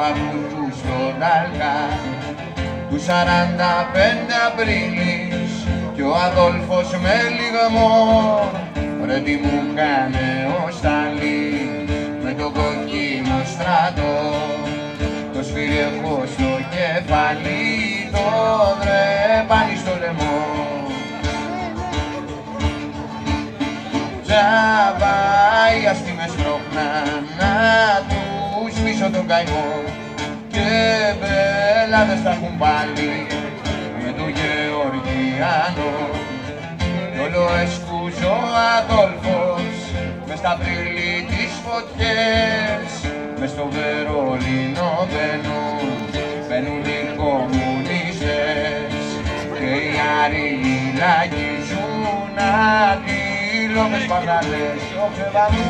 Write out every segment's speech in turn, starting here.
παππού του στον Ταλκά. Του 45 Απρίλης κι ο Αδόλφος με λιγμό, ρε τι μου κάνε ο Σταλής με τον κοκκίνο στρατό. Το σφυριακό στο κεφάλι, το δρεπάνι στο λαιμό. Τζαβάι αστήμες πρόχναν να τους πείσω τον καημό, και μπελάδες τα έχουν πάλι με τον Γεωργιάνο. Κι όλο εσκούζω ο Αδόλφος μες στα Απρίλη τις φωτιές. Μες στο Βερολίνο μπαίνουν οι κομμουνιστές, και οι Άριοι λαγίζουν αντίλογες παγαλές. Ωχ, Εβανού!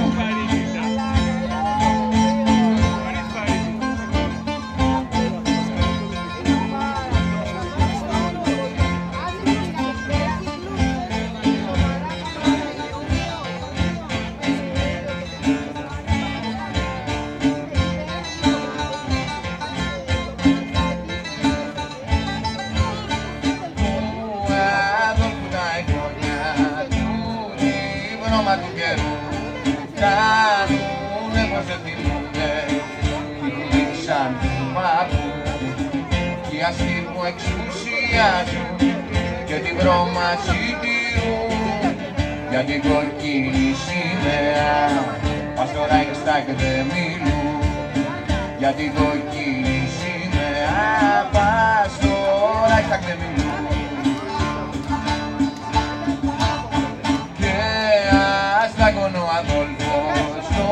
Του καιρού κάνουνε πως δεν θυμούνται κι του δείξαν του παππού, κι οι αστεί που εξουσιάζουν και την βρώμα συντηρούν για την κοκκίνη σημαία. Πας στο Ράιχσταγ δεν μιλούν για την κοκκίνη σημαία. Πας στο Ράιχσταγ δεν μιλούν. Ο Αδόλφος στο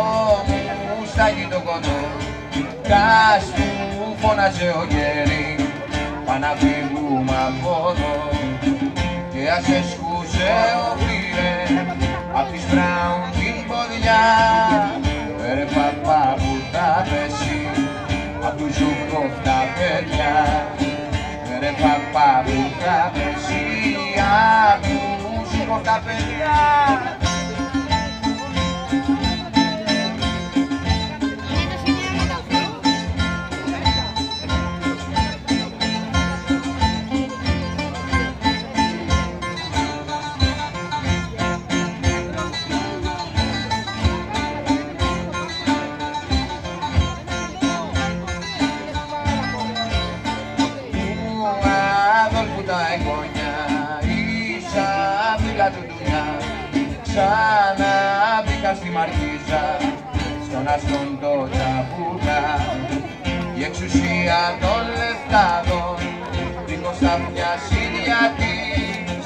μουστάκι το κοντό, κας του φώναζε ο γέρι, πά να φύγουμε από εδώ. Και ας εσκούσε ο Φύρε απ' της Μπράουν την ποδιά, ρε παπά που θα πέσει απ' του Ζουκόφ τα παιδιά, ρε παπά που θα πέσει απ' του Ζουκόφ τα παιδιά. Τα εγγόνια ίσα φύλλα του δουλειά, ξανά μπήκα στη Μαρκίζα, στον αστόν το τσαπούκα. Η εξουσία των λεφτάδων δίχως θα μοιάσει διατής,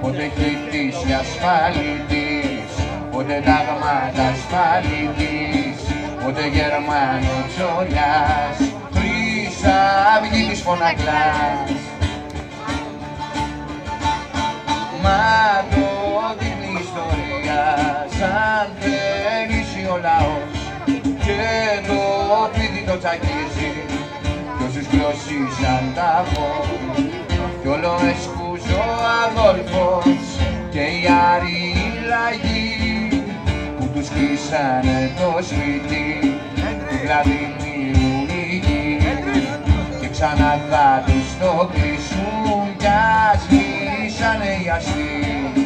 πότε χιτής και ασφαλιτής, πότε τάγματα ασφαλιτής, πότε Γερμάνο τσολιάς, Χρυσαυγή της φωνακλάς. Μα το δείχνει η ιστορία σαν θέληση ο λαός, και το πίδι το τσακίζει κι όσους κλωσίσαν τα φως. Κι όλο εσκούζω ο Αδόλφος και οι Άριοι λαγοί που τους κλείσανε το σπίτι του Βλαδιμίρου η γη, και ξανά θα τους το κλείσουν κι ας οι αστεί.